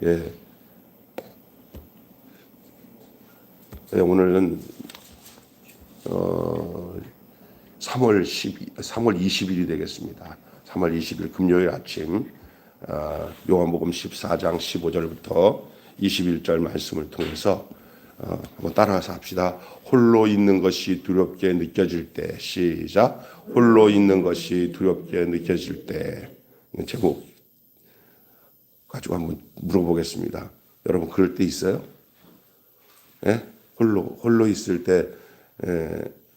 예. 예, 오늘은 3월 20일이 되겠습니다. 3월 20일 금요일 아침 요한복음 14장 15절부터 21절 말씀을 통해서 한번 따라가서 합시다. 홀로 있는 것이 두렵게 느껴질 때, 시작. 홀로 있는 것이 두렵게 느껴질 때. 제목 가지고 한번 물어보겠습니다. 여러분 그럴 때 있어요? 예? 홀로 있을 때,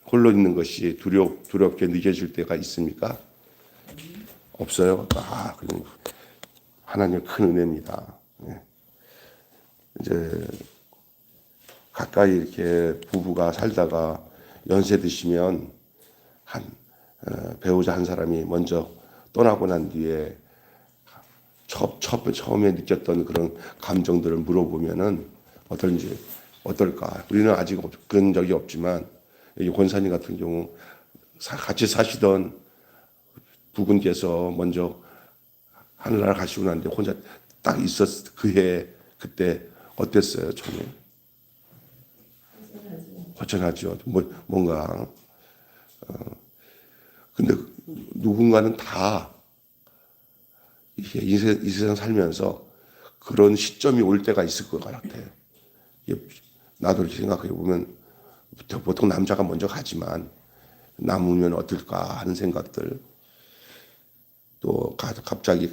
홀로 있는 것이 두렵게 느껴질 때가 있습니까? 없어요? 그냥 하나님의 큰 은혜입니다. 예. 이제 가까이 이렇게 부부가 살다가 연세 드시면 배우자 한 사람이 먼저 떠나고 난 뒤에 처음에 느꼈던 그런 감정들을 물어보면은 어떨까? 우리는 아직 그런 적이 없지만 이 권사님 같은 경우 같이 사시던 부군께서 먼저 하늘나라 가시고 난데 혼자 딱 그때 어땠어요? 처음에 허전하죠. 뭔가 근데 누군가는 다 이 세상 살면서 그런 시점이 올 때가 있을 것 같아. 나도 이렇게 생각해 보면 보통 남자가 먼저 가지만 남으면 어떨까 하는 생각들. 또 갑자기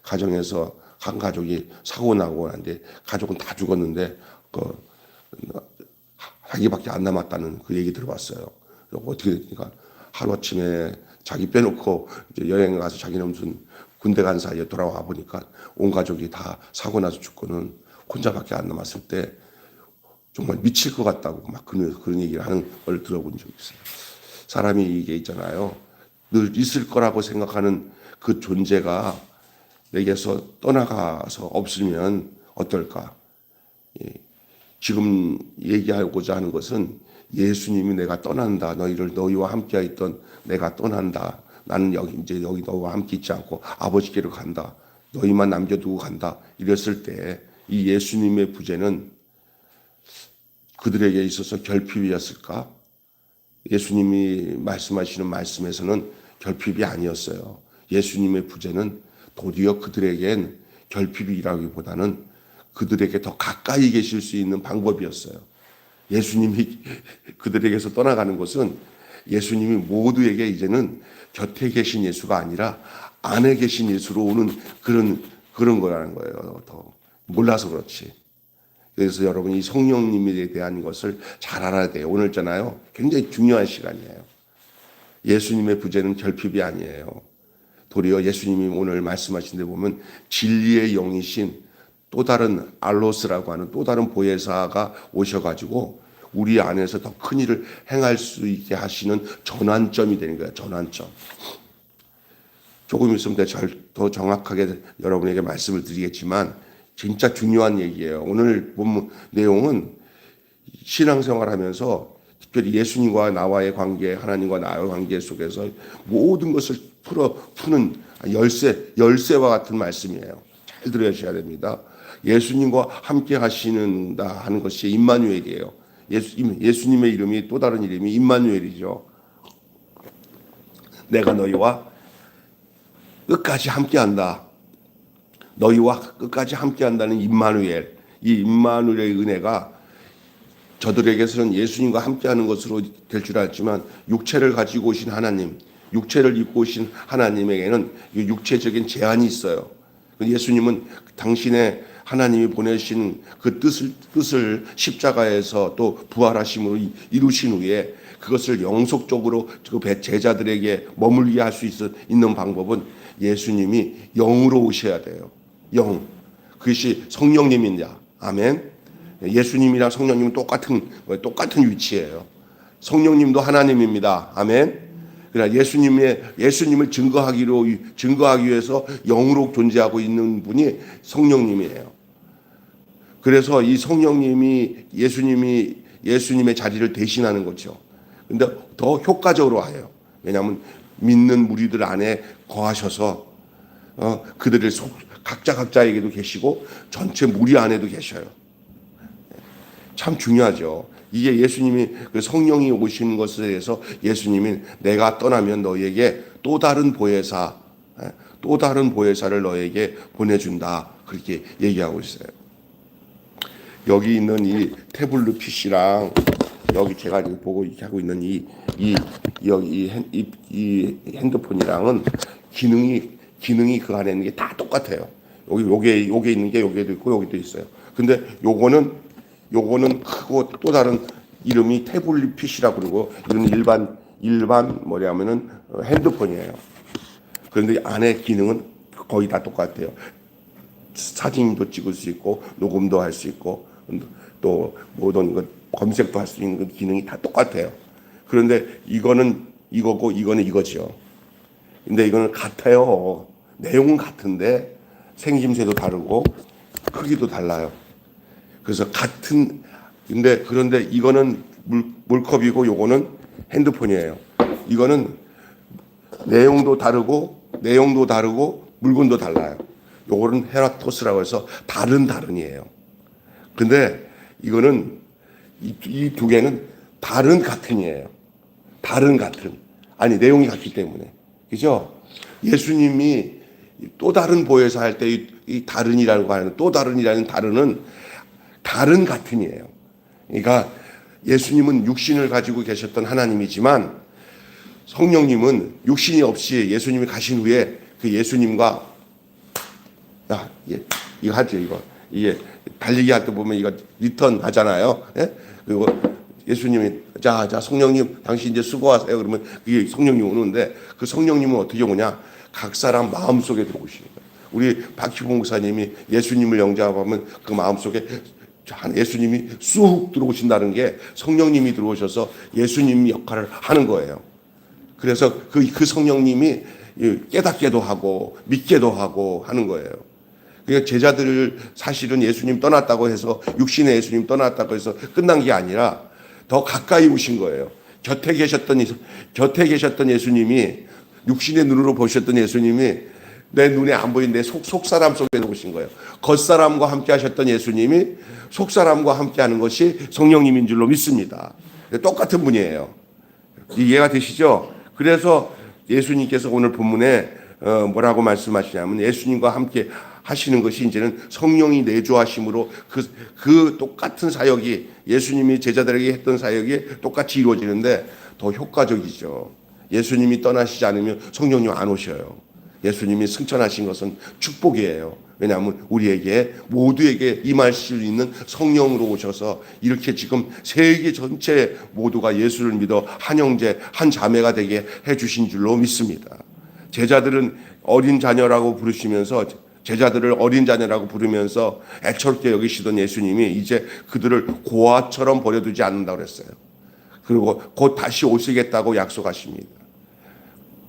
가정에서 한 가족이 사고 나고 하는데 가족은 다 죽었는데 자기밖에 안 남았다는 그 얘기 들어봤어요. 어떻게 되니까 하루아침에 자기 빼놓고 이제 여행 가서 자기는 무슨 군대 간 사이에 돌아와 보니까 온 가족이 다 사고 나서 죽고는 혼자밖에 안 남았을 때 정말 미칠 것 같다고 막 그런 얘기를 하는 걸 들어본 적이 있어요. 사람이 이게 있잖아요. 늘 있을 거라고 생각하는 그 존재가 내게서 떠나가서 없으면 어떨까? 지금 얘기하고자 하는 것은 예수님이 내가 떠난다. 너희와 함께 있던 내가 떠난다. 나는 여기 너와 함께 있지 않고 아버지께로 간다. 너희만 남겨두고 간다. 이랬을 때 이 예수님의 부재는 그들에게 있어서 결핍이었을까? 예수님이 말씀하시는 말씀에서는 결핍이 아니었어요. 예수님의 부재는 도리어 그들에겐 결핍이라기보다는 그들에게 더 가까이 계실 수 있는 방법이었어요. 예수님이 그들에게서 떠나가는 것은 예수님이 모두에게 이제는 곁에 계신 예수가 아니라 안에 계신 예수로 오는 그런 거라는 거예요. 더 몰라서 그렇지. 그래서 여러분 이 성령님에 대한 것을 잘 알아야 돼요. 오늘 있잖아요. 굉장히 중요한 시간이에요. 예수님의 부재는 결핍이 아니에요. 도리어 예수님이 오늘 말씀하신 데 보면 진리의 영이신 또 다른 알로스라고 하는 또 다른 보혜사가 오셔가지고 우리 안에서 더 큰 일을 행할 수 있게 하시는 전환점이 되는 거예요. 전환점. 조금 있으면 더 정확하게 여러분에게 말씀을 드리겠지만 진짜 중요한 얘기예요. 오늘 본 내용은 신앙생활하면서 특별히 예수님과 나와의 관계, 하나님과 나와의 관계 속에서 모든 것을 푸는 열쇠와 같은 말씀이에요. 잘 들으셔야 됩니다. 예수님과 함께 하시는다 하는 것이 임마누엘이에요. 예수님의 이름이 또 다른 이름이 임마누엘이죠. 내가 너희와 끝까지 함께한다. 너희와 끝까지 함께한다는 임마누엘. 이 임마누엘의 은혜가 저들에게서는 예수님과 함께하는 것으로 될 줄 알지만 육체를 가지고 오신 하나님, 육체를 입고 오신 하나님에게는 육체적인 제한이 있어요. 예수님은 당신의 하나님이 보내신 그 뜻을 십자가에서 또 부활하심으로 이루신 후에 그것을 영속적으로 그 제자들에게 머물게 할 수 있는 방법은 예수님이 영으로 오셔야 돼요. 영. 그것이 성령님이냐. 아멘. 예수님이랑 성령님은 똑같은 위치예요. 성령님도 하나님입니다. 아멘. 그러나 예수님을 증거하기 위해서 영으로 존재하고 있는 분이 성령님이에요. 그래서 이 성령님이 예수님의 자리를 대신하는 거죠. 근데 더 효과적으로 해요. 왜냐하면 믿는 무리들 안에 거하셔서 각자에게도 계시고 전체 무리 안에도 계셔요. 참 중요하죠. 이게 예수님이 그 성령이 오시는 것에 대해서 예수님이 내가 떠나면 너희에게 또 다른 보혜사를 너에게 보내준다. 그렇게 얘기하고 있어요. 여기 있는 이 태블릿 PC랑 여기 제가 지금 보고 이렇게 하고 있는 이 핸드폰이랑은 기능이 그 안에 있는 게 다 똑같아요. 요게 있는 게 여기에도 있고 여기도 있어요. 근데 요거는 크고 또 다른 이름이 태블릿 PC라고 그러고 이건 일반 뭐냐면은 핸드폰이에요. 그런데 안에 기능은 거의 다 똑같아요. 사진도 찍을 수 있고 녹음도 할 수 있고 또 모든 것 검색도 할 수 있는 그 기능이 다 똑같아요. 그런데 이거는 이거고 이거는 이거죠. 근데 이거는 같아요. 내용은 같은데 생김새도 다르고 크기도 달라요. 그래서 그런데 이거는 물컵이고 요거는 핸드폰이에요. 이거는 내용도 다르고 물건도 달라요. 요거는 헤라토스라고 해서 다른이에요. 근데 이거는 이 두 개는 같은이에요. 같은. 아니 내용이 같기 때문에. 그죠? 예수님이 또 다른 보혜사 할 때 이 다른이라는 거 하는 또 다른이라는 다른 같은이에요. 그러니까 예수님은 육신을 가지고 계셨던 하나님이지만 성령님은 육신이 없이 예수님이 가신 후에 그 예수님과 이거 하죠, 이게 달리기 할 때 보면 이거 리턴 하잖아요. 예? 그리고 예수님이 자 성령님 당신 이제 수고하세요. 그러면 그게 성령님 오는데 그 성령님은 어떻게 오냐? 각 사람 마음속에 들어오시는 거예요. 우리 박희봉 목사님이 예수님을 영접하면 그 마음속에 예수님이 쑥 들어오신다는 게 성령님이 들어오셔서 예수님 역할을 하는 거예요. 그래서 그 성령님이 깨닫게도 하고 믿게도 하고 하는 거예요. 그러니까 제자들을 사실은 예수님 떠났다고 해서 육신의 예수님 떠났다고 해서 끝난 게 아니라 더 가까이 오신 거예요. 곁에 계셨던 예수님이 육신의 눈으로 보셨던 예수님이 내 눈에 안 보이는 내 속사람 속에 오신 거예요. 겉사람과 함께 하셨던 예수님이 속사람과 함께 하는 것이 성령님인 줄로 믿습니다. 똑같은 분이에요. 이해가 되시죠? 그래서 예수님께서 오늘 본문에 뭐라고 말씀하시냐면 예수님과 함께 하시는 것이 이제는 성령이 내주하심으로 그 똑같은 사역이 예수님이 제자들에게 했던 사역이 똑같이 이루어지는데 더 효과적이죠. 예수님이 떠나시지 않으면 성령님 안 오셔요. 예수님이 승천하신 것은 축복이에요. 왜냐하면 우리에게 모두에게 임할 수 있는 성령으로 오셔서 이렇게 지금 세계 전체 모두가 예수를 믿어 한 형제 한 자매가 되게 해주신 줄로 믿습니다. 제자들은 어린 자녀라고 부르시면서 제자들을 어린 자녀라고 부르면서 애처롭게 여기시던 예수님이 이제 그들을 고아처럼 버려두지 않는다고 그랬어요. 그리고 곧 다시 오시겠다고 약속하십니다.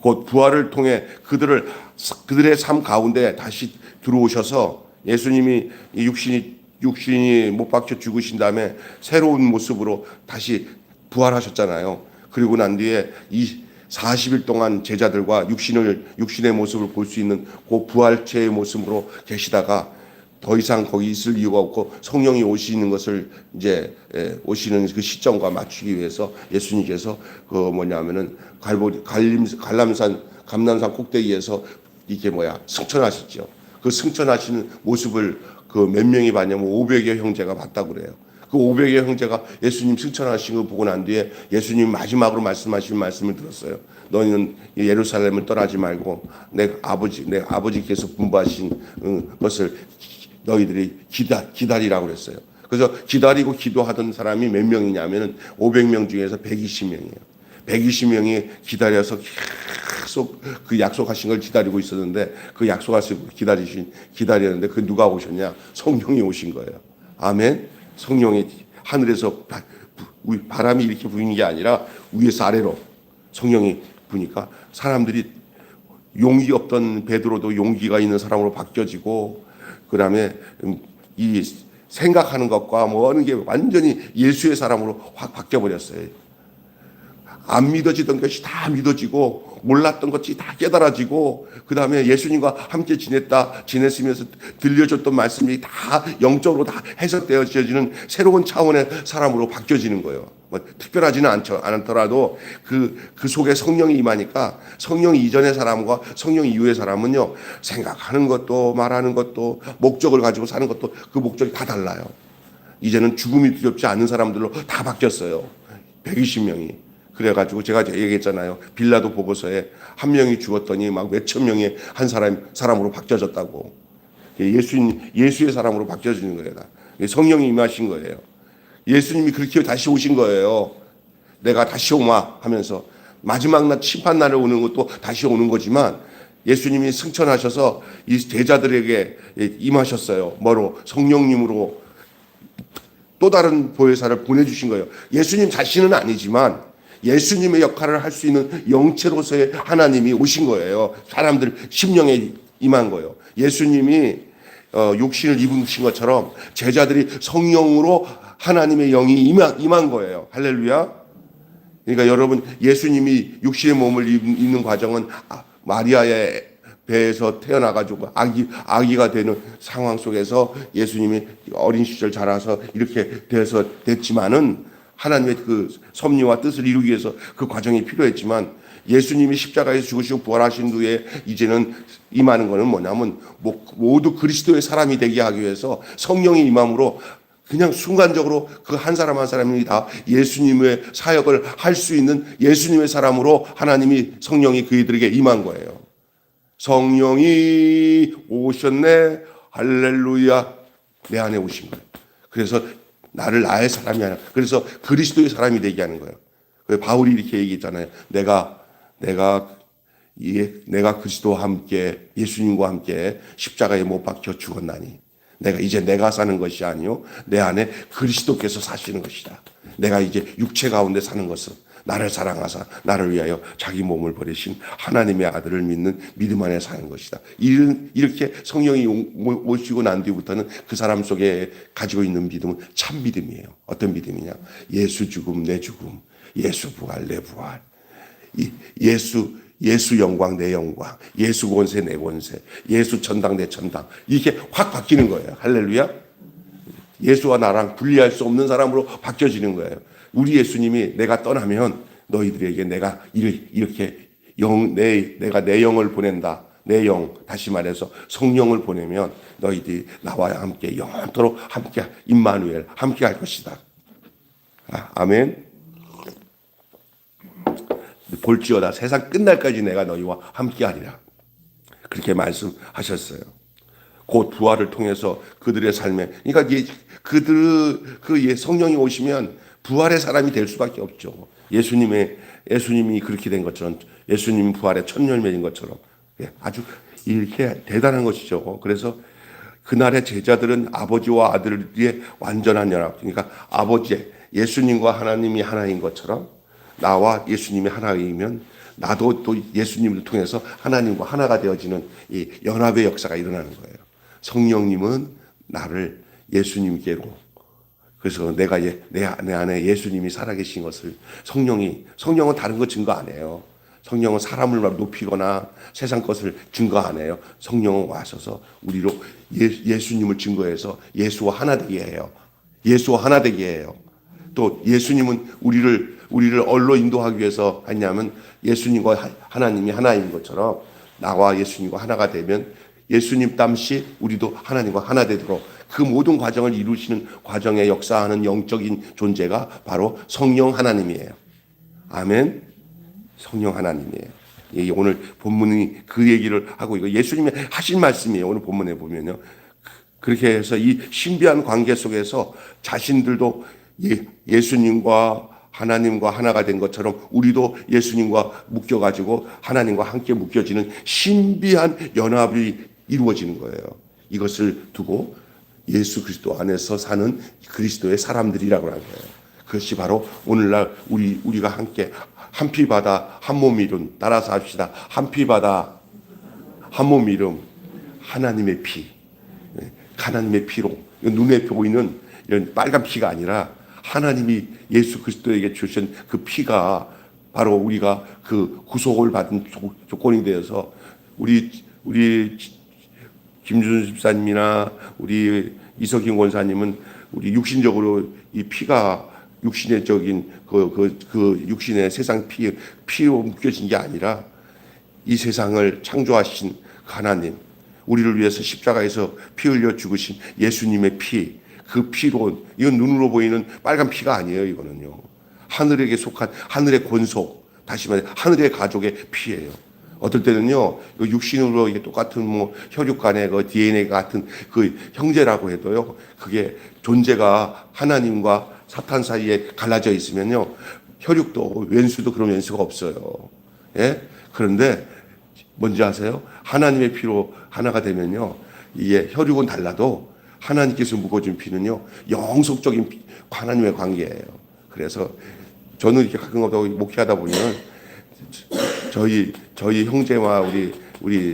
곧 부활을 통해 그들의 삶 가운데 다시 들어오셔서 예수님이 육신이 못 박혀 죽으신 다음에 새로운 모습으로 다시 부활하셨잖아요. 그리고 난 뒤에 이 40일 동안 제자들과 육신의 모습을 볼 수 있는 그 부활체의 모습으로 계시다가 더 이상 거기 있을 이유가 없고 성령이 오시는 것을 이제 오시는 그 시점과 맞추기 위해서 예수님께서 감람산 꼭대기에서 이게 승천하셨죠. 그 승천하시는 모습을 그 몇 명이 봤냐면 500여 형제가 봤다고 그래요. 그 500여 형제가 예수님 승천하신 거 보고 난 뒤에 예수님 마지막으로 말씀하신 말씀을 들었어요. 너희는 예루살렘을 떠나지 말고 내 아버지께서 분부하신 것을 너희들이 기다리라고 그랬어요. 그래서 기다리고 기도하던 사람이 몇 명이냐면은 500명 중에서 120명이에요. 120명이 기다려서 계속 그 약속하신 걸 기다리고 있었는데 그 약속하시고 기다리는데 그 누가 오셨냐? 성령이 오신 거예요. 아멘. 성령이 하늘에서 바람이 이렇게 부는 게 아니라 위에서 아래로 성령이 부니까 사람들이 용기 없던 베드로도 용기가 있는 사람으로 바뀌어지고 그다음에 이 생각하는 것과 뭐 하는 게 완전히 예수의 사람으로 확 바뀌어 버렸어요. 안 믿어지던 것이 다 믿어지고 몰랐던 것이 다 깨달아지고 그 다음에 예수님과 함께 지냈으면서 들려줬던 말씀이 다 영적으로 다 해석되어지는 새로운 차원의 사람으로 바뀌어지는 거예요. 뭐 특별하지는 않더라도 그 속에 성령이 임하니까 성령 이전의 사람과 성령 이후의 사람은요, 생각하는 것도 말하는 것도 목적을 가지고 사는 것도 그 목적이 다 달라요. 이제는 죽음이 두렵지 않은 사람들로 다 바뀌었어요. 120명이. 그래가지고 제가 얘기했잖아요. 빌라도 보고서에 한 명이 죽었더니 막 몇천 명의 한 사람으로 바뀌어졌다고. 예수의 사람으로 바뀌어지는 거예요. 성령이 임하신 거예요. 예수님이 그렇게 다시 오신 거예요. 내가 다시 오마 하면서 마지막 날 심판 날에 오는 것도 다시 오는 거지만 예수님이 승천하셔서 이 제자들에게 임하셨어요. 뭐로? 성령님으로 또 다른 보혜사를 보내주신 거예요. 예수님 자신은 아니지만 예수님의 역할을 할 수 있는 영체로서의 하나님이 오신 거예요. 사람들 심령에 임한 거예요. 예수님이 육신을 입으신 것처럼 제자들이 성령으로 하나님의 영이 임한 거예요. 할렐루야. 그러니까 여러분, 예수님이 육신의 몸을 입는 과정은 마리아의 배에서 태어나가지고 아기가 되는 상황 속에서 예수님이 어린 시절 자라서 이렇게 됐지만은 하나님의 그 섭리와 뜻을 이루기 위해서 그 과정이 필요했지만 예수님이 십자가에서 죽으시고 부활하신 후에 이제는 임하는 것은 뭐냐면 모두 그리스도의 사람이 되게 하기 위해서 성령이 임함으로 그냥 순간적으로 그 한 사람 한 사람이 다 예수님의 사역을 할 수 있는 예수님의 사람으로 하나님이 성령이 그이들에게 임한 거예요. 성령이 오셨네. 할렐루야. 내 안에 오신 거예요. 그래서 나를 나의 사람이 아니라 그래서 그리스도의 사람이 되게 하는 거예요. 바울이 이렇게 얘기했잖아요. 내가 그리스도와 함께 예수님과 함께 십자가에 못 박혀 죽었나니 내가 사는 것이 아니요 내 안에 그리스도께서 사시는 것이다. 내가 이제 육체 가운데 사는 것은 나를 사랑하사 나를 위하여 자기 몸을 버리신 하나님의 아들을 믿는 믿음 안에 사는 것이다. 이렇게 성령이 오시고 난 뒤부터는 그 사람 속에 가지고 있는 믿음은 참 믿음이에요. 어떤 믿음이냐? 예수 죽음 내 죽음, 예수 부활 내 부활, 예수 영광 내 영광, 예수 권세 내 권세, 예수 천당 내 천당. 이게 확 바뀌는 거예요. 할렐루야. 예수와 나랑 분리할 수 없는 사람으로 바뀌어지는 거예요. 우리 예수님이 내가 떠나면 너희들에게 내가 이렇게 내가 내 영을 보낸다. 내 영, 다시 말해서 성령을 보내면 너희들이 나와 함께 영원토록 함께 임마누엘 함께 할 것이다. 아멘. 볼지어다 세상 끝날까지 내가 너희와 함께 하리라. 그렇게 말씀하셨어요. 곧 부활을 통해서 그들의 삶에, 그러니까 성령이 오시면 부활의 사람이 될 수밖에 없죠. 예수님이 그렇게 된 것처럼, 예수님 부활의 첫 열매인 것처럼 아주 이렇게 대단한 것이죠. 그래서 그날의 제자들은 아버지와 아들의 완전한 연합, 그러니까 아버지 예수님과 하나님이 하나인 것처럼 나와 예수님이 하나이면 나도 또 예수님을 통해서 하나님과 하나가 되어지는 이 연합의 역사가 일어나는 거예요. 성령님은 나를 예수님께로, 그래서 내가 내 안에 예수님이 살아계신 것을 성령은 다른 거 증거 안 해요. 성령은 사람을 높이거나 세상 것을 증거 안 해요. 성령은 와셔서 우리로 예수님을 증거해서 예수와 하나 되게 해요. 예수와 하나 되게 해요. 또 예수님은 우리를 어디로 인도하기 위해서 하냐면 예수님과 하나님이 하나인 것처럼 나와 예수님과 하나가 되면 예수님 땀시 우리도 하나님과 하나 되도록 그 모든 과정을 이루시는 과정에 역사하는 영적인 존재가 바로 성령 하나님이에요. 아멘. 성령 하나님이에요. 오늘 본문이 그 얘기를 하고 이거 예수님이 하신 말씀이에요. 오늘 본문에 보면요. 그렇게 해서 이 신비한 관계 속에서 자신들도 예수님과 하나님과 하나가 된 것처럼 우리도 예수님과 묶여가지고 하나님과 함께 묶여지는 신비한 연합이 이루어지는 거예요. 이것을 두고 예수 그리스도 안에서 사는 그리스도의 사람들이라고 하는 거예요. 그것이 바로 오늘날 우리가 함께 한 피 받아 한 몸 이룬, 따라서 합시다. 한 피 받아 한 몸 이룬 하나님의 피, 하나님의 피로 눈에 보이는 이런 빨간 피가 아니라 하나님이 예수 그리스도에게 주신 그 피가 바로 우리가 그 구속을 받은 조건이 되어서 우리 김준수 집사님이나 우리 이석인 권사님은 우리 육신적으로 이 피가 육신의적인 그 육신의 세상 피로 묶여진 게 아니라 이 세상을 창조하신 하나님, 우리를 위해서 십자가에서 피 흘려 죽으신 예수님의 피, 그 피로, 이건 눈으로 보이는 빨간 피가 아니에요. 이거는요, 하늘에게 속한 하늘의 권속, 다시 말해 하늘의 가족의 피예요. 어떨 때는요, 육신으로 이게 똑같은 뭐 혈육 간의 그 DNA가 같은 그 형제라고 해도요, 그게 존재가 하나님과 사탄 사이에 갈라져 있으면요, 혈육도 왼수도 그런 왼수가 없어요. 예? 그런데 뭔지 아세요? 하나님의 피로 하나가 되면요, 이게 혈육은 달라도 하나님께서 묵어준 피는요, 영속적인 하나님의 관계예요. 그래서 저는 이렇게 가끔가다 목회하다 보면 저희 형제와 우리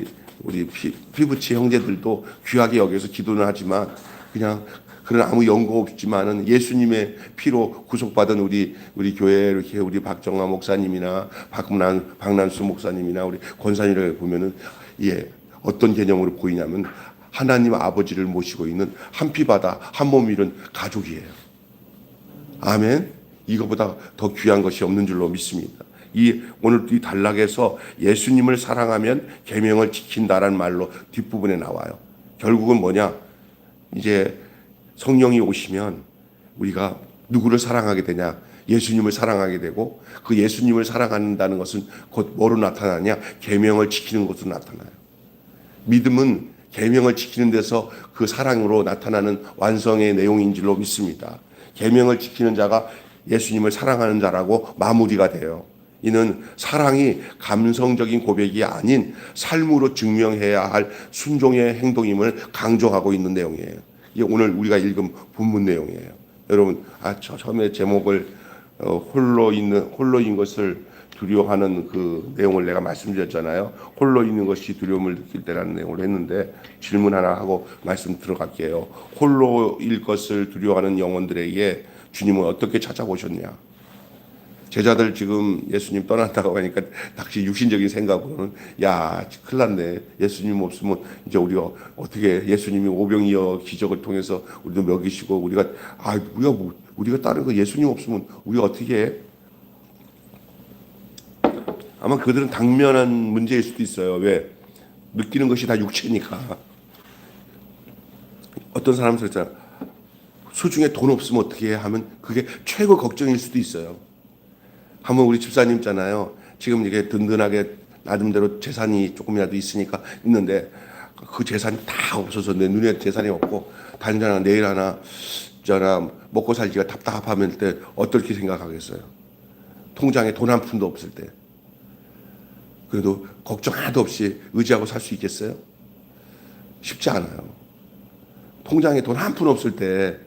피부치 형제들도 귀하게 여기서 기도는 하지만 그냥 그런 아무 연고 없지만은 예수님의 피로 구속받은 우리 교회 이렇게 우리 박정화 목사님이나 박난수 목사님이나 우리 권사님을 보면은 어떤 개념으로 보이냐면 하나님 아버지를 모시고 있는 한 피바다 한 몸 이룬 가족이에요. 아멘. 이거보다 더 귀한 것이 없는 줄로 믿습니다. 오늘 이 단락에서 예수님을 사랑하면 계명을 지킨다라는 말로 뒷부분에 나와요. 결국은 뭐냐? 이제 성령이 오시면 우리가 누구를 사랑하게 되냐? 예수님을 사랑하게 되고, 그 예수님을 사랑한다는 것은 곧 뭐로 나타나냐? 계명을 지키는 것으로 나타나요. 믿음은 계명을 지키는 데서 그 사랑으로 나타나는 완성의 내용인 줄로 믿습니다. 계명을 지키는 자가 예수님을 사랑하는 자라고 마무리가 돼요. 이는 사랑이 감성적인 고백이 아닌 삶으로 증명해야 할 순종의 행동임을 강조하고 있는 내용이에요. 이게 오늘 우리가 읽은 본문 내용이에요. 여러분, 처음에 제목을 홀로인 것을 두려워하는 그 내용을 내가 말씀드렸잖아요. 홀로 있는 것이 두려움을 느낄 때라는 내용을 했는데, 질문 하나 하고 말씀 들어갈게요. 홀로일 것을 두려워하는 영혼들에게 주님은 어떻게 찾아오셨냐? 제자들 지금 예수님 떠난다고 하니까 당시 육신적인 생각으로는 야, 큰일 났네. 예수님 없으면 이제 우리가 어떻게, 예수님이 오병이어 기적을 통해서 우리도 먹이시고 우리가 다른 거 예수님 없으면 우리가 어떻게 해? 아마 그들은 당면한 문제일 수도 있어요. 왜? 느끼는 것이 다 육체니까. 어떤 사람은 그랬잖아. 수중에 돈 없으면 어떻게 해? 하면 그게 최고 걱정일 수도 있어요. 한번 우리 집사님 있잖아요. 지금 이게 든든하게 나름대로 재산이 조금이라도 있는데 그 재산이 다 없어서 내 눈에 재산이 없고 단지 내일 하나 먹고 살기가 답답하면 때 어떻게 생각하겠어요? 통장에 돈 한 푼도 없을 때. 그래도 걱정 하나도 없이 의지하고 살 수 있겠어요? 쉽지 않아요. 통장에 돈 한 푼 없을 때,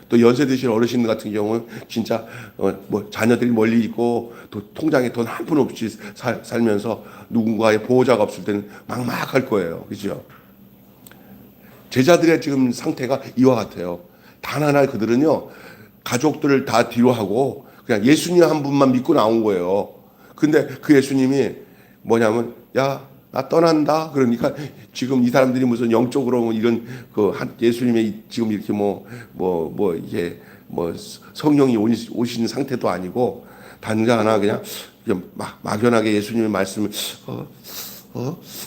또 연세 드신 어르신 같은 경우는 진짜 자녀들이 멀리 있고 또 통장에 돈 한 푼 없이 살면서 누군가의 보호자가 없을 때는 막막할 거예요. 그죠? 제자들의 지금 상태가 이와 같아요. 단 하나 그들은요, 가족들을 다 뒤로 하고 그냥 예수님 한 분만 믿고 나온 거예요. 근데 그 예수님이 뭐냐면, 야, 나 떠난다. 그러니까 지금 이 사람들이 무슨 영적으로 이런 예수님의 지금 이렇게 이게 성령이 오시는 상태도 아니고 단자 하나 그냥 막연하게 예수님의 말씀을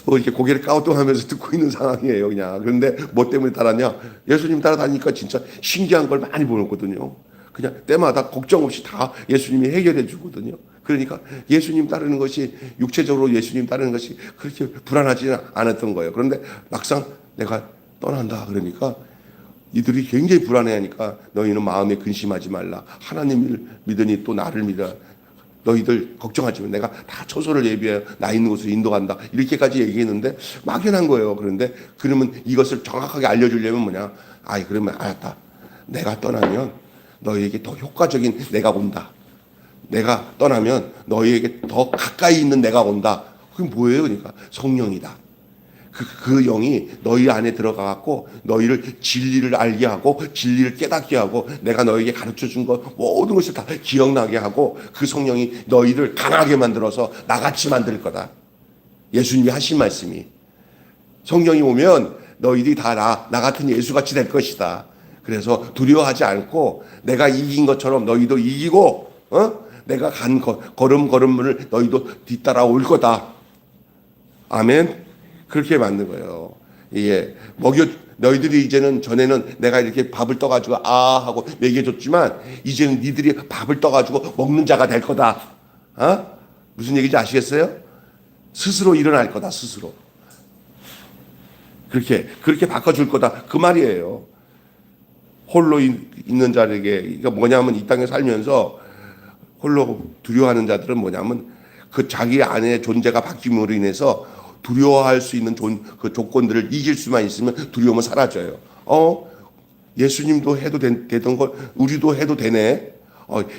이렇게 고개를 까우뚱하면서 듣고 있는 상황이에요. 그냥. 그런데 뭐 때문에 따랐냐? 예수님 따라다니니까 진짜 신기한 걸 많이 보였거든요. 그냥 때마다 걱정 없이 다 예수님이 해결해 주거든요. 그러니까 예수님 따르는 것이, 육체적으로 예수님 따르는 것이 그렇게 불안하지 않았던 거예요. 그런데 막상 내가 떠난다 그러니까 이들이 굉장히 불안해하니까, 너희는 마음에 근심하지 말라. 하나님을 믿으니 또 나를 믿어. 너희들 걱정하지 마. 내가 다 처소를 예비해 나 있는 곳으로 인도간다. 이렇게까지 얘기했는데 막연한 거예요. 그런데 그러면 이것을 정확하게 알려주려면 뭐냐? 그러면 알았다. 내가 떠나면 너희에게 더 효과적인 내가 온다. 내가 떠나면 너희에게 더 가까이 있는 내가 온다. 그게 뭐예요? 그러니까 성령이다. 그 영이 너희 안에 들어가 갖고 너희를 진리를 알게 하고 진리를 깨닫게 하고 내가 너에게 가르쳐 준 것 모든 것을 다 기억나게 하고 그 성령이 너희를 강하게 만들어서 나같이 만들 거다. 예수님이 하신 말씀이. 성령이 오면 너희들이 다 나 같은 예수같이 될 것이다. 그래서 두려워하지 않고 내가 이긴 것처럼 너희도 이기고 내가 간 걸음걸음을 너희도 뒤따라 올 거다. 아멘. 그렇게 만든 거예요. 이게 너희들이 이제는 전에는 내가 이렇게 밥을 떠가지고 하고 먹여줬지만 이제는 니들이 밥을 떠가지고 먹는 자가 될 거다. 무슨 얘기인지 아시겠어요? 스스로 일어날 거다. 스스로. 그렇게 바꿔줄 거다. 그 말이에요. 홀로 있는 자에게, 그러니까 뭐냐면 이 땅에 살면서 홀로 두려워하는 자들은 뭐냐면 그 자기 안에 존재가 바뀜으로 인해서 두려워할 수 있는 그 조건들을 이길 수만 있으면 두려움은 사라져요. 예수님도 해도 되던 걸 우리도 해도 되네.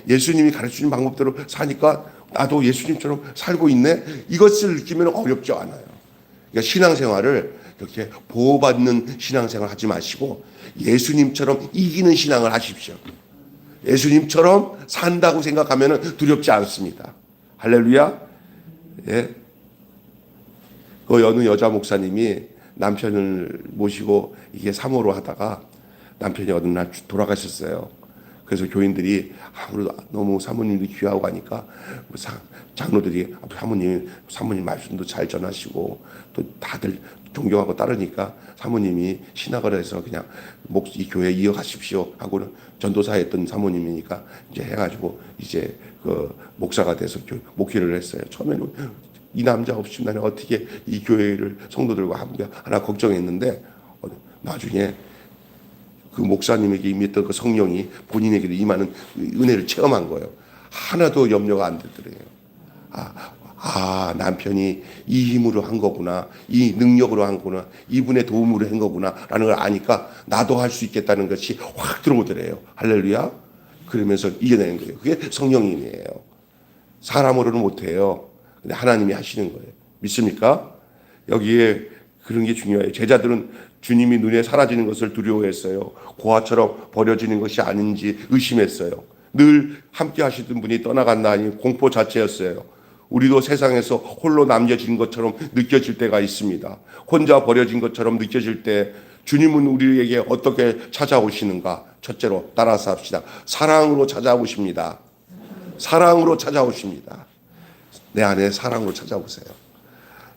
예수님이 가르치는 방법대로 사니까 나도 예수님처럼 살고 있네. 이것을 느끼면 어렵지 않아요. 그러니까 신앙생활을 이렇게 보호받는 신앙생활 하지 마시고 예수님처럼 이기는 신앙을 하십시오. 예수님처럼 산다고 생각하면 두렵지 않습니다. 할렐루야. 예. 그 어느 여자 목사님이 남편을 모시고 이게 사모로 하다가 남편이 어느 날 돌아가셨어요. 그래서 교인들이 아무래도 너무 사모님이 귀하고 하니까 장로들이 사모님 말씀도 잘 전하시고 또 다들 존경하고 따르니까 사모님이 신학을 해서 그냥 이 교회 이어가십시오 하고는 전도사에 했던 사모님이니까 이제 해가지고 이제 그 목사가 돼서 목회를 했어요. 처음에는 이 남자 없이 나는 어떻게 이 교회를 성도들과 함께 하나 걱정했는데 나중에 그 목사님에게 임했던 그 성령이 본인에게도 임하는 은혜를 체험한 거예요. 하나도 염려가 안 되더래요. 남편이 이 힘으로 한 거구나. 이 능력으로 한 거구나. 이분의 도움으로 한 거구나. 라는 걸 아니까 나도 할 수 있겠다는 것이 확 들어오더래요. 할렐루야. 그러면서 이겨내는 거예요. 그게 성령님이에요. 사람으로는 못해요. 근데 하나님이 하시는 거예요. 믿습니까? 여기에 그런 게 중요해요. 제자들은 주님이 눈에 사라지는 것을 두려워했어요. 고아처럼 버려지는 것이 아닌지 의심했어요. 늘 함께 하시던 분이 떠나간다니 공포 자체였어요. 우리도 세상에서 홀로 남겨진 것처럼 느껴질 때가 있습니다. 혼자 버려진 것처럼 느껴질 때 주님은 우리에게 어떻게 찾아오시는가? 첫째로 따라서 합시다. 사랑으로 찾아오십니다. 사랑으로 찾아오십니다. 내 안에 사랑으로 찾아오세요.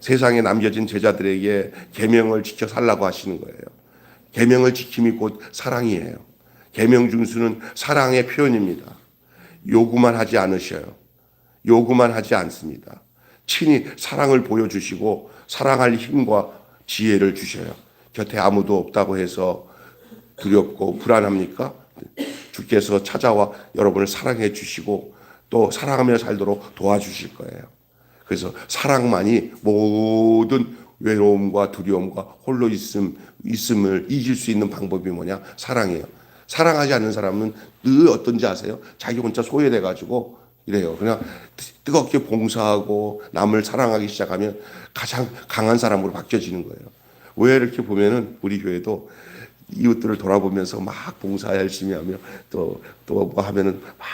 세상에 남겨진 제자들에게 계명을 지켜 살라고 하시는 거예요. 계명을 지킴이 곧 사랑이에요. 계명 준수는 사랑의 표현입니다. 요구만 하지 않으셔요. 요구만 하지 않습니다. 친히 사랑을 보여주시고 사랑할 힘과 지혜를 주셔요. 곁에 아무도 없다고 해서 두렵고 불안합니까? 주께서 찾아와 여러분을 사랑해 주시고 또 사랑하며 살도록 도와주실 거예요. 그래서 사랑만이 모든 외로움과 두려움과 홀로 있음을 이길 수 있는 방법이 뭐냐? 사랑이에요. 사랑하지 않는 사람은 늘 어떤지 아세요? 자기 혼자 소외돼가지고 이래요. 그냥 뜨겁게 봉사하고 남을 사랑하기 시작하면 가장 강한 사람으로 바뀌어지는 거예요. 왜 이렇게 보면은 우리 교회도 이웃들을 돌아보면서 막 봉사 열심히 하며 또 뭐 하면은 막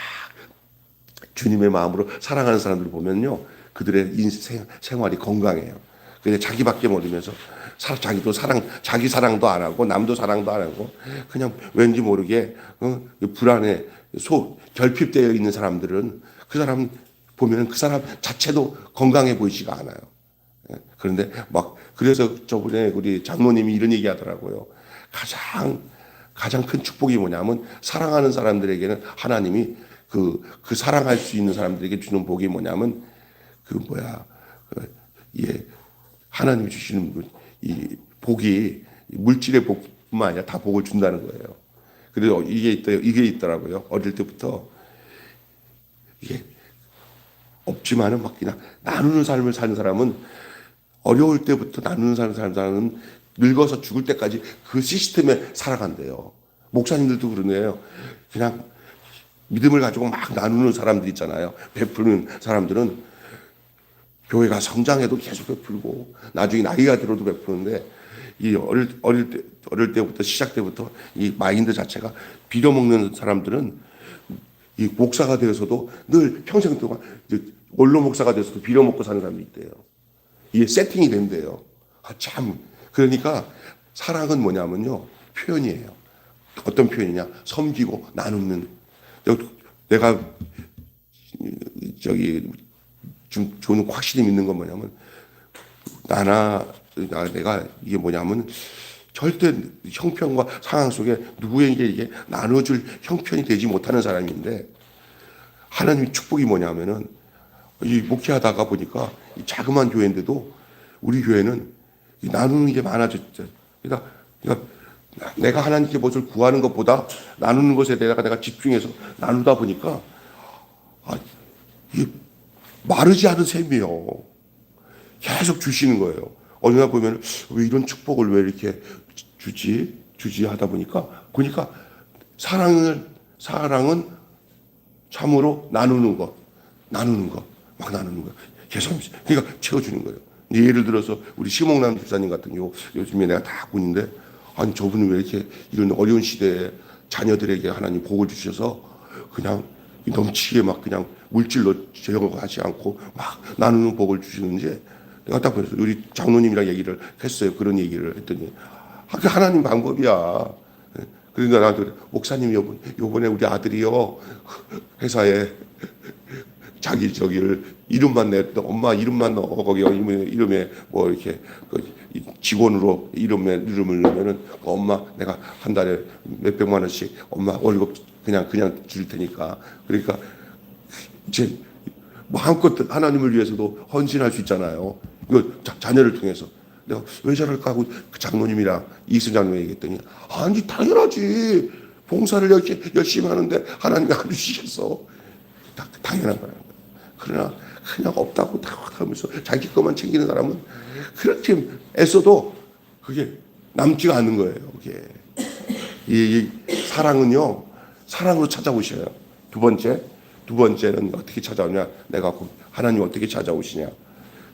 주님의 마음으로 사랑하는 사람들 보면요. 그들의 인생 생활이 건강해요. 근데 자기밖에 모르면서 자기 사랑도 안 하고 남도 사랑도 안 하고 그냥 왠지 모르게 불안해 결핍되어 있는 사람들은 그 사람 보면 그 사람 자체도 건강해 보이지가 않아요. 그런데 그래서 저번에 우리 장로님이 이런 얘기 하더라고요. 가장 큰 축복이 뭐냐면 사랑하는 사람들에게는 하나님이 그 사랑할 수 있는 사람들에게 주는 복이 뭐냐면 하나님이 주시는 이 복이 물질의 복뿐만 아니라 다 복을 준다는 거예요. 그래서 이게 있더라고요. 어릴 때부터 이게 없지만은 막 그냥 나누는 삶을 사는 사람은 어려울 때부터 나누는 삶을 사는 사람은 늙어서 죽을 때까지 그 시스템에 살아간대요. 목사님들도 그러네요. 그냥 믿음을 가지고 막 나누는 사람들 있잖아요. 베푸는 사람들은 교회가 성장해도 계속 베풀고 나중에 나이가 들어도 베푸는데 이 어릴 때부터 시작 때부터 이 마인드 자체가 빌어먹는 사람들은 이 목사가 되어서도 늘 평생 동안 원로 목사가 되어서도 빌어먹고 사는 사람이 있대요. 이게 세팅이 된대요. 아, 참. 그러니까 사랑은 뭐냐면요. 표현이에요. 어떤 표현이냐. 섬기고 나누는. 내가 좀 확실히 믿는 건 뭐냐면 내가 이게 뭐냐면 절대 형편과 상황 속에 누구에게 이게 나눠줄 형편이 되지 못하는 사람인데 하나님의 축복이 뭐냐면은 이 목회하다가 보니까 이 자그마한 교회인데도 우리 교회는 나누는 게 많아졌죠. 그러니까 내가 하나님께 무엇을 구하는 것보다 나누는 것에 대해서 내가 집중해서 나누다 보니까 이 마르지 않은 셈이에요. 계속 주시는 거예요. 어느 날 보면 왜 이런 축복을 왜 이렇게 주지 하다 보니까 사랑은 참으로 나누는 것 막 나누는 거 계속 그러니까 채워주는 거예요. 예를 들어서 우리 심옥남 집사님 같은 경우 요즘에 내가 다 군인데 아니 저분은 왜 이렇게 이런 어려운 시대에 자녀들에게 하나님 복을 주셔서 그냥 넘치게 막 그냥 물질로 제어하지 않고 막 나누는 복을 주시는지 내가 딱 그래서 우리 장로님이랑 얘기를 했어요. 그런 얘기를 했더니 그 하나님 방법이야. 그러니까 나한테 목사님 요번에 우리 아들이요 회사에 자기 이름만 엄마 이름만 넣어 거기 이름에 뭐 이렇게 직원으로 이름을 넣으면은 엄마 내가 한 달에 몇백만 원씩 엄마 월급 그냥 줄 테니까 그러니까 이제 마음껏 하나님을 위해서도 헌신할 수 있잖아요. 이거 자녀를 통해서 내가 왜 저럴까 하고 그 장로님이랑 이승 장로님 얘기했더니 아니 당연하지 봉사를 열심히 하는데 하나님이 안 주시겠어. 당연한 거야. 그러나 그냥 없다고 다 하면서 자기 것만 챙기는 사람은 그렇게 애써도 그게 남지가 않는 거예요. 그게 이 사랑은요 사랑으로 찾아오셔요. 두 번째는 어떻게 찾아오냐? 하나님 어떻게 찾아오시냐?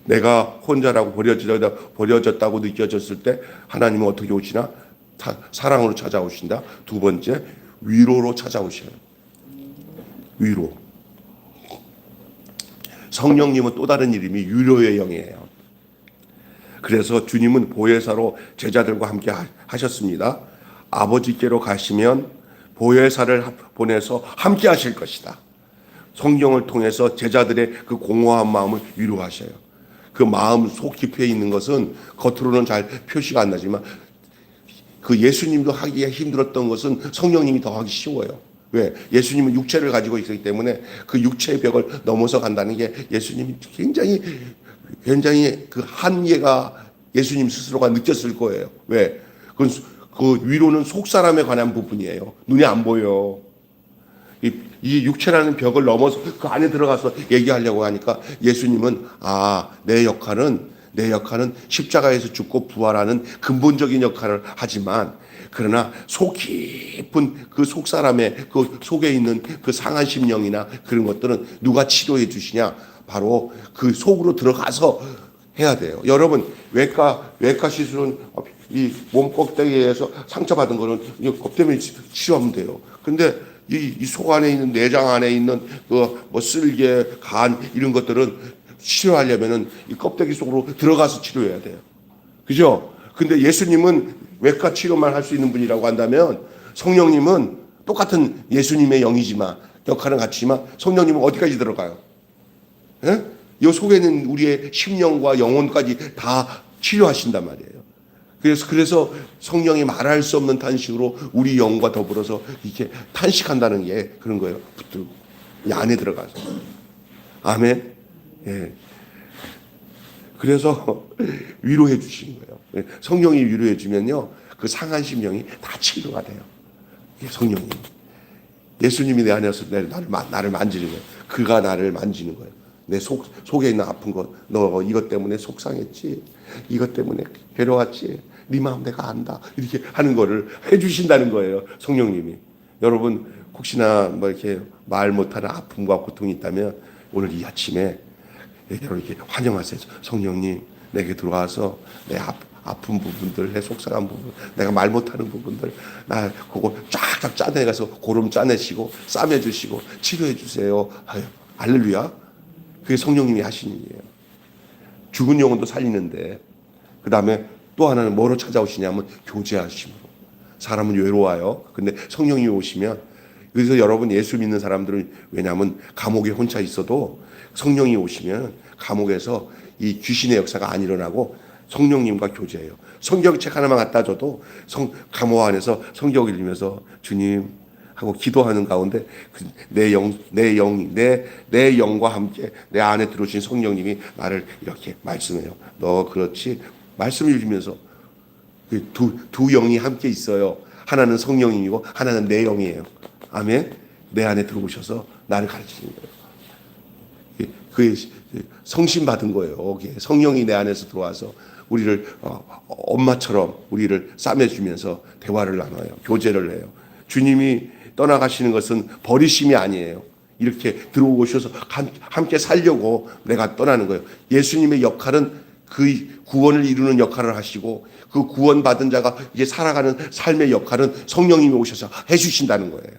내가 혼자라고 버려졌다고 느껴졌을 때 하나님은 어떻게 오시나? 사랑으로 찾아오신다. 두 번째 위로로 찾아오셔요. 위로. 성령님은 또 다른 이름이 위로의 영이에요. 그래서 주님은 보혜사로 제자들과 함께 하셨습니다. 아버지께로 가시면 보혜사를 보내서 함께 하실 것이다. 성령을 통해서 제자들의 그 공허한 마음을 위로하셔요. 그 마음 속 깊이에 있는 것은 겉으로는 잘 표시가 안 나지만 그 예수님도 하기에 힘들었던 것은 성령님이 더 하기 쉬워요. 왜? 예수님은 육체를 가지고 있기 때문에 그 육체의 벽을 넘어서 간다는 게 예수님이 굉장히 그 한계가 예수님 스스로가 느꼈을 거예요. 왜? 그 위로는 속 사람에 관한 부분이에요. 눈에 안 보여. 이 육체라는 벽을 넘어서 그 안에 들어가서 얘기하려고 하니까 예수님은 내 역할은 십자가에서 죽고 부활하는 근본적인 역할을 하지만 그러나 속 깊은 그 속 사람의 그 속에 있는 그 상한 심령이나 그런 것들은 누가 치료해 주시냐? 바로 그 속으로 들어가서 해야 돼요. 여러분 외과 시술은 이 몸 꼭대기에서 상처받은 거는 껍 때문에 치료하면 돼요. 근데 이 속 안에 있는 내장 안에 있는 그 쓸개, 간 이런 것들은 치료하려면은 이 껍데기 속으로 들어가서 치료해야 돼요. 그죠? 근데 예수님은 외과 치료만 할 수 있는 분이라고 한다면 성령님은 똑같은 예수님의 영이지만 역할은 같지만 성령님은 어디까지 들어가요? 예? 이 속에 있는 우리의 심령과 영혼까지 다 치료하신단 말이에요. 그래서 성령이 말할 수 없는 탄식으로 우리 영과 더불어서 이렇게 탄식한다는 게 그런 거예요. 붙들고 이 안에 들어가서. 아멘. 예. 그래서 위로해 주시는 거예요. 성령이 위로해 주면요, 그 상한 심령이 다 치료가 돼요. 성령이. 예수님이 내 안에서 나를 만지는 거예요. 그가 나를 만지는 거예요. 내 속에 있는 아픈 것, 너 이것 때문에 속상했지, 이것 때문에 괴로웠지, 네 마음 내가 안다, 이렇게 하는 거를 해주신다는 거예요. 성령님이. 여러분 혹시나 뭐 이렇게 말 못하는 아픔과 고통이 있다면 오늘 이 아침에 여러분 이렇게 환영하세요. 성령님 내게 들어와서 내 아픈 부분들, 내 속상한 부분, 내가 말 못하는 부분들, 나 그거 쫙쫙 짜내가서 고름 짜내시고 싸매주시고 치료해 주세요. 아유, 할렐루야. 그게 성령님이 하신 일이에요. 죽은 영혼도 살리는데, 그 다음에 또 하나는 뭐로 찾아오시냐면 교제하심으로. 사람은 외로워요. 근데 성령이 오시면, 그래서 여러분 예수 믿는 사람들은, 왜냐하면 감옥에 혼자 있어도 성령이 오시면 감옥에서 이 귀신의 역사가 안 일어나고 성령님과 교제해요. 성경책 하나만 갖다 줘도 감옥 안에서 성경 읽으면서 주님 하고 기도하는 가운데 내 영과 함께 내 안에 들어오신 성령님이 나를 이렇게 말씀해요. 너 그렇지? 말씀 읽으면서 두 영이 함께 있어요. 하나는 성령님이고 하나는 내 영이에요. 아멘. 내 안에 들어오셔서 나를 가르치는 거예요. 그게 성신 받은 거예요. 성령이 내 안에서 들어와서 우리를 엄마처럼 우리를 싸매주면서 대화를 나눠요. 교제를 해요. 주님이 떠나가시는 것은 버리심이 아니에요. 이렇게 들어오셔서 함께 살려고 내가 떠나는 거예요. 예수님의 역할은 그 구원을 이루는 역할을 하시고, 그 구원받은 자가 이제 살아가는 삶의 역할은 성령님이 오셔서 해주신다는 거예요.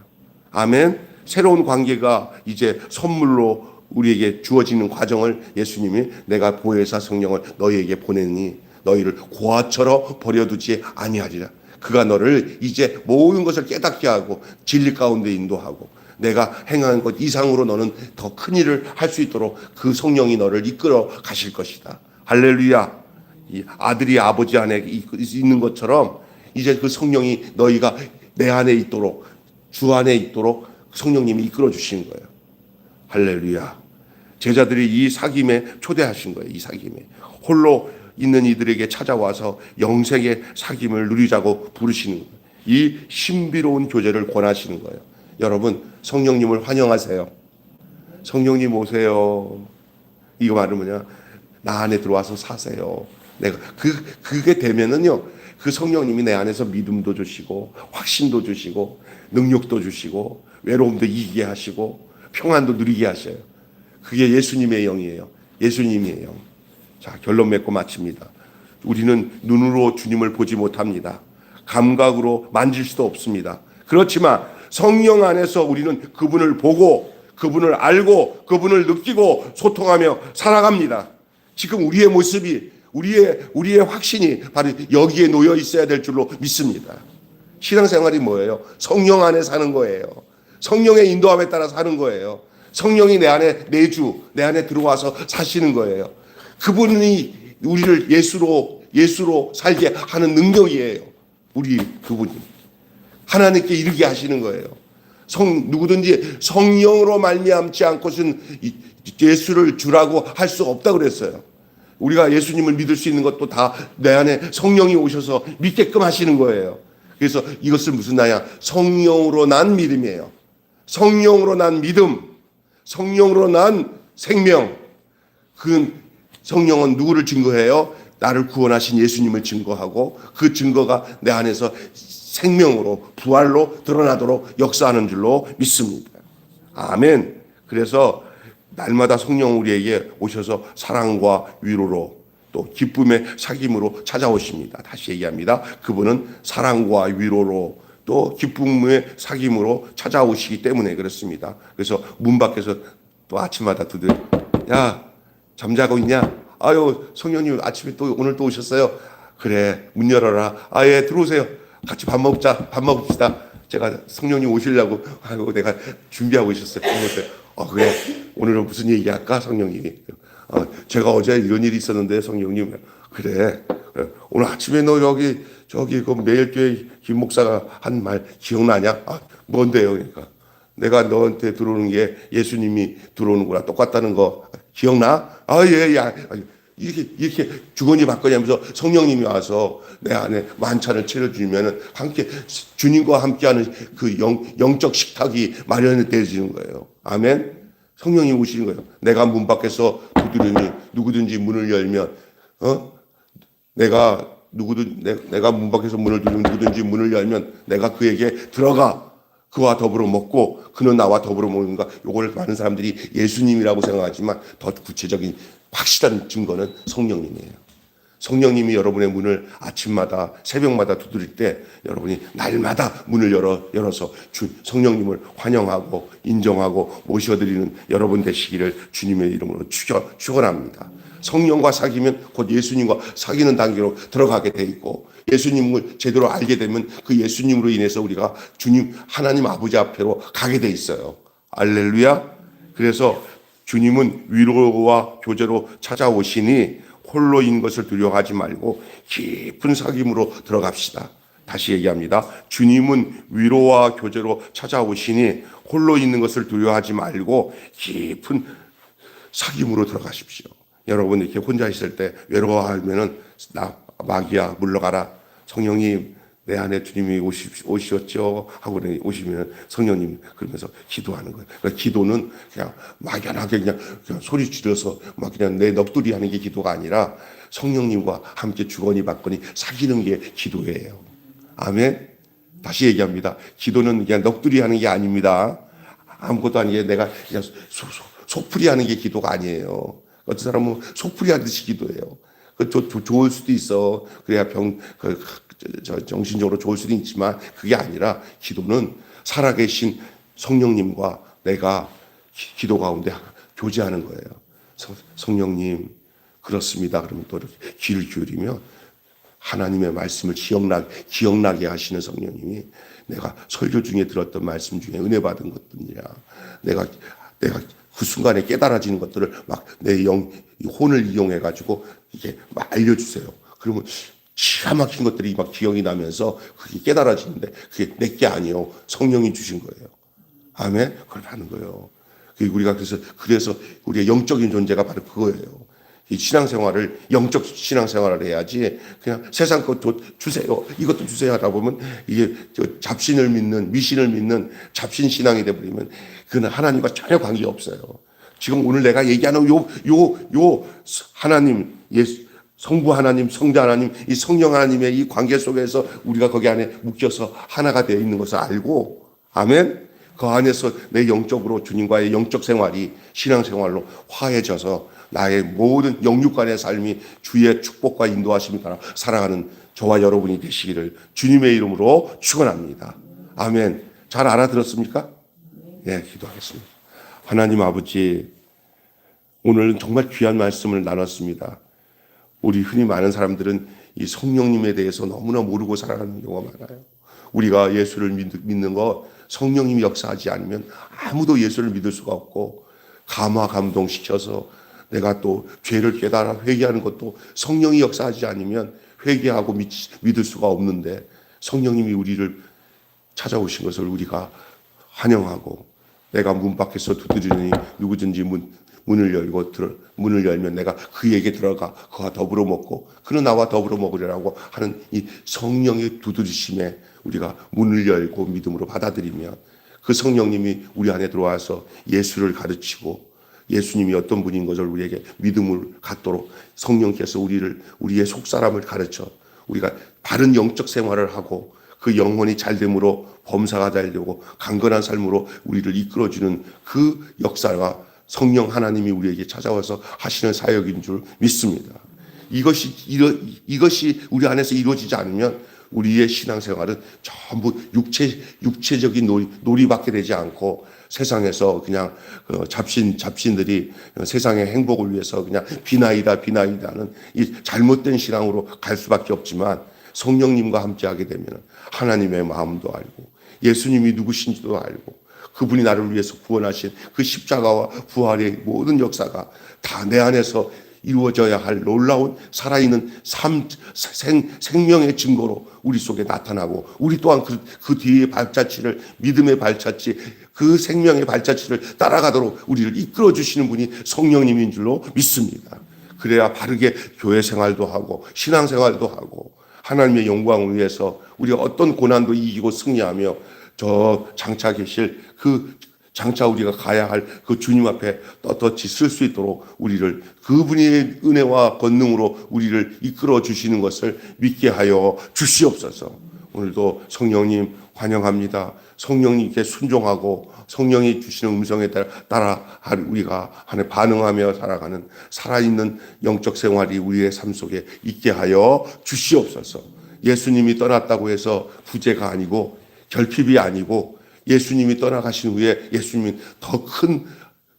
아멘. 새로운 관계가 이제 선물로 우리에게 주어지는 과정을 예수님이 내가 보혜사 성령을 너희에게 보내니 너희를 고아처럼 버려두지 아니하리라. 그가 너를 이제 모든 것을 깨닫게 하고 진리 가운데 인도하고 내가 행한 것 이상으로 너는 더 큰 일을 할 수 있도록 그 성령이 너를 이끌어 가실 것이다. 할렐루야. 이 아들이 아버지 안에 있는 것처럼 이제 그 성령이 너희가 내 안에 있도록, 주 안에 있도록 성령님이 이끌어 주신 거예요. 할렐루야. 제자들이 이 사귐에 초대하신 거예요. 이 사귐에 홀로 있는 이들에게 찾아와서 영생의 사귐을 누리자고 부르시는 거예요. 이 신비로운 교제를 권하시는 거예요. 여러분 성령님을 환영하세요. 성령님 오세요. 이거 말은 뭐냐? 나 안에 들어와서 사세요. 내가 그게 되면은요, 그 성령님이 내 안에서 믿음도 주시고 확신도 주시고 능력도 주시고 외로움도 이기게 하시고 평안도 누리게 하셔요. 그게 예수님의 영이에요. 예수님의 영. 자, 결론 맺고 마칩니다. 우리는 눈으로 주님을 보지 못합니다. 감각으로 만질 수도 없습니다. 그렇지만 성령 안에서 우리는 그분을 보고 그분을 알고 그분을 느끼고 소통하며 살아갑니다. 지금 우리의 모습이 우리의 확신이 바로 여기에 놓여 있어야 될 줄로 믿습니다. 신앙생활이 뭐예요? 성령 안에 사는 거예요. 성령의 인도함에 따라 사는 거예요. 성령이 내 안에 내주, 내 안에 들어와서 사시는 거예요. 그분이 우리를 예수로 살게 하는 능력이에요. 그분이 하나님께 이르게 하시는 거예요. 누구든지 성령으로 말미암지 않고서는 예수를 주라고 할 수 없다 그랬어요. 우리가 예수님을 믿을 수 있는 것도 다 내 안에 성령이 오셔서 믿게끔 하시는 거예요. 그래서 이것을 무슨 나야? 성령으로 난 믿음이에요. 성령으로 난 믿음, 성령으로 난 생명. 그 성령은 누구를 증거해요? 나를 구원하신 예수님을 증거하고 그 증거가 내 안에서 생명으로 부활로 드러나도록 역사하는 줄로 믿습니다. 아멘. 그래서 날마다 성령 우리에게 오셔서 사랑과 위로로 또 기쁨의 사귐으로 찾아오십니다. 다시 얘기합니다. 그분은 사랑과 위로로 또 기쁨의 사귐으로 찾아오시기 때문에 그렇습니다. 그래서 문 밖에서 또 아침마다 두드려, 야, 잠자고 있냐? 아유, 성령님 아침에 또 오늘 또 오셨어요. 그래, 문 열어라. 아, 예, 들어오세요. 같이 밥 먹읍시다. 제가 성령님 오시려고 하고 내가 준비하고 있었어요. 그래, 오늘은 무슨 얘기할까, 성령님이. 제가 어제 이런 일이 있었는데, 성령님. 그래, 오늘 아침에 너 저기 그 매일교회 김 목사가 한 말 기억나냐? 뭔데요? 그러니까 내가 너한테 들어오는 게 예수님이 들어오는구나, 똑같다는 거 기억나? 예. 이렇게 주거니 받거니 하면서 성령님이 와서 내 안에 만찬을 차려주면은 함께 주님과 함께하는 그 영적 식탁이 마련되어지는 거예요. 아멘. 성령이 오시는 거예요. 내가 문 밖에서 두드리니 누구든지 문을 열면 내가 문 밖에서 문을 두드리면 누구든지 문을 열면 내가 그에게 들어가 그와 더불어 먹고 그는 나와 더불어 먹는가. 요걸 많은 사람들이 예수님이라고 생각하지만 더 구체적인 확실한 증거는 성령님이에요. 성령님이 여러분의 문을 아침마다 새벽마다 두드릴 때 여러분이 날마다 문을 열어서 성령님을 환영하고 인정하고 모셔드리는 여러분 되시기를 주님의 이름으로 축원합니다. 성령과 사귀면 곧 예수님과 사귀는 단계로 들어가게 돼 있고, 예수님을 제대로 알게 되면 그 예수님으로 인해서 우리가 주님 하나님 아버지 앞으로 가게 돼 있어요. 할렐루야. 그래서 주님은 위로와 교제로 찾아오시니 홀로 있는 것을 두려워하지 말고 깊은 사귐으로 들어갑시다. 다시 얘기합니다. 주님은 위로와 교제로 찾아오시니 홀로 있는 것을 두려워하지 말고 깊은 사귐으로 들어가십시오. 여러분 이렇게 혼자 있을 때 외로워하면은 나 마귀야 물러가라. 성령님 내 안에 주님이 오셨죠 하고 오시면 성령님 그러면서 기도하는 거예요. 그러니까 기도는 그냥 막연하게 그냥 소리 지르서 막 그냥 내 넋두리 하는 게 기도가 아니라 성령님과 함께 주거니 받거니 사귀는 게 기도예요. 아멘. 다시 얘기합니다. 기도는 그냥 넋두리 하는 게 아닙니다. 아무것도 아니게 내가 그냥 속풀이 하는 게 기도가 아니에요. 어떤 사람은 속풀이 하듯이 기도해요. 좋을 수도 있어. 그래야 정신적으로 좋을 수도 있지만 그게 아니라 기도는 살아계신 성령님과 내가 기도 가운데 교제하는 거예요. 성령님 그렇습니다. 그러면 또 이렇게 귀를 기울이며 하나님의 말씀을 기억나게 하시는 성령님이 내가 설교 중에 들었던 말씀 중에 은혜 받은 것들이야. 내가 그 순간에 깨달아지는 것들을 막 내 혼을 이용해 가지고 이게 막 알려주세요. 그러면 기가 막힌 것들이 막 기억이 나면서 그게 깨달아지는데 그게 내게 아니요 성령이 주신 거예요. 아멘. 그걸 하는 거예요. 우리가 그래서 우리의 영적인 존재가 바로 그거예요. 이 신앙생활을 영적 신앙생활을 해야지 그냥 세상 것 주세요 이것도 주세요 하다 보면 이게 잡신을 믿는 미신을 믿는 잡신 신앙이 되버리면 그는 하나님과 전혀 관계 없어요. 지금 오늘 내가 얘기하는 요 하나님 예수 성부 하나님, 성자 하나님, 이 성령 하나님의 이 관계 속에서 우리가 거기 안에 묶여서 하나가 되어 있는 것을 알고, 아멘? 그 안에서 내 영적으로 주님과의 영적 생활이 신앙생활로 화해져서 나의 모든 영육간의 삶이 주의 축복과 인도하심이 따라 살아가는 저와 여러분이 되시기를 주님의 이름으로 축원합니다. 아멘. 잘 알아들었습니까? 네, 기도하겠습니다. 하나님 아버지, 오늘은 정말 귀한 말씀을 나눴습니다. 우리 흔히 많은 사람들은 이 성령님에 대해서 너무나 모르고 살아가는 경우가 많아요. 우리가 예수를 믿는 거 성령님이 역사하지 않으면 아무도 예수를 믿을 수가 없고, 감화감동시켜서 내가 또 죄를 깨달아 회개하는 것도 성령이 역사하지 않으면 회개하고 믿을 수가 없는데, 성령님이 우리를 찾아오신 것을 우리가 환영하고, 내가 문 밖에서 두드리니 누구든지 문을 열면 내가 그에게 들어가 그와 더불어 먹고 그는 나와 더불어 먹으리라고 하는 이 성령의 두드리심에 우리가 문을 열고 믿음으로 받아들이면 그 성령님이 우리 안에 들어와서 예수를 가르치고 예수님이 어떤 분인 것을 우리에게 믿음을 갖도록 성령께서 우리의 속사람을 가르쳐 우리가 바른 영적 생활을 하고 그 영혼이 잘됨으로 범사가 잘되고 강건한 삶으로 우리를 이끌어주는 그 역사가 성령 하나님이 우리에게 찾아와서 하시는 사역인 줄 믿습니다. 이것이 우리 안에서 이루어지지 않으면 우리의 신앙생활은 전부 육체적인 놀이밖에 되지 않고 세상에서 그냥 잡신들이 세상의 행복을 위해서 그냥 비나이다는 이 잘못된 신앙으로 갈 수밖에 없지만, 성령님과 함께하게 되면 하나님의 마음도 알고 예수님이 누구신지도 알고 그분이 나를 위해서 구원하신 그 십자가와 부활의 모든 역사가 다 내 안에서 이루어져야 할 놀라운 살아있는 생명의 증거로 우리 속에 나타나고, 우리 또한 그 뒤의 발자취를, 믿음의 발자취, 그 생명의 발자취를 따라가도록 우리를 이끌어 주시는 분이 성령님인 줄로 믿습니다. 그래야 바르게 교회 생활도 하고 신앙 생활도 하고 하나님의 영광을 위해서 우리가 어떤 고난도 이기고 승리하며 저 장차 계실 장차 우리가 가야 할 그 주님 앞에 떳떳이 쓸 수 있도록 우리를 그분의 은혜와 권능으로 우리를 이끌어 주시는 것을 믿게 하여 주시옵소서. 오늘도 성령님 환영합니다. 성령님께 순종하고 성령이 주시는 음성에 따라 우리가 반응하며 살아가는 살아있는 영적 생활이 우리의 삶 속에 있게 하여 주시옵소서. 예수님이 떠났다고 해서 부재가 아니고 결핍이 아니고, 예수님이 떠나가신 후에 예수님이 더 큰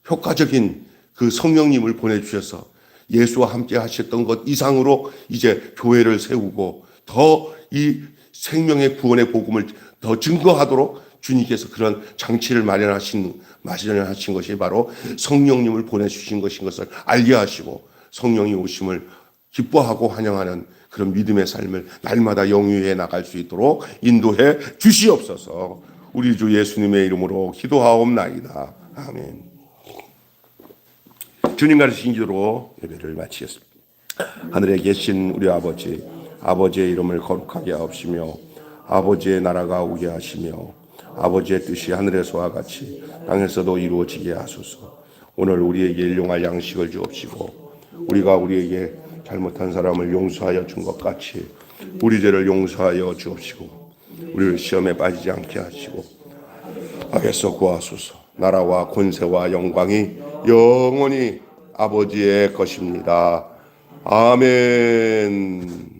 효과적인 그 성령님을 보내주셔서 예수와 함께 하셨던 것 이상으로 이제 교회를 세우고 더 이 생명의 구원의 복음을 더 증거하도록 주님께서 그런 장치를 마련하신 것이 바로 성령님을 보내주신 것인 것을 알게 하시고, 성령이 오심을 기뻐하고 환영하는 그런 믿음의 삶을 날마다 영위해 나갈 수 있도록 인도해 주시옵소서. 우리 주 예수님의 이름으로 기도하옵나이다. 아멘. 주님 가르치신 기도로 예배를 마치겠습니다. 하늘에 계신 우리 아버지, 아버지의 이름을 거룩하게 하옵시며 아버지의 나라가 오게 하시며 아버지의 뜻이 하늘에서와 같이 땅에서도 이루어지게 하소서. 오늘 우리에게 일용할 양식을 주옵시고 우리가 우리에게 잘못한 사람을 용서하여 준 것 같이 우리 죄를 용서하여 주옵시고 우리를 시험에 빠지지 않게 하시고 악에서 구하소서. 나라와 권세와 영광이 영원히 아버지의 것입니다. 아멘.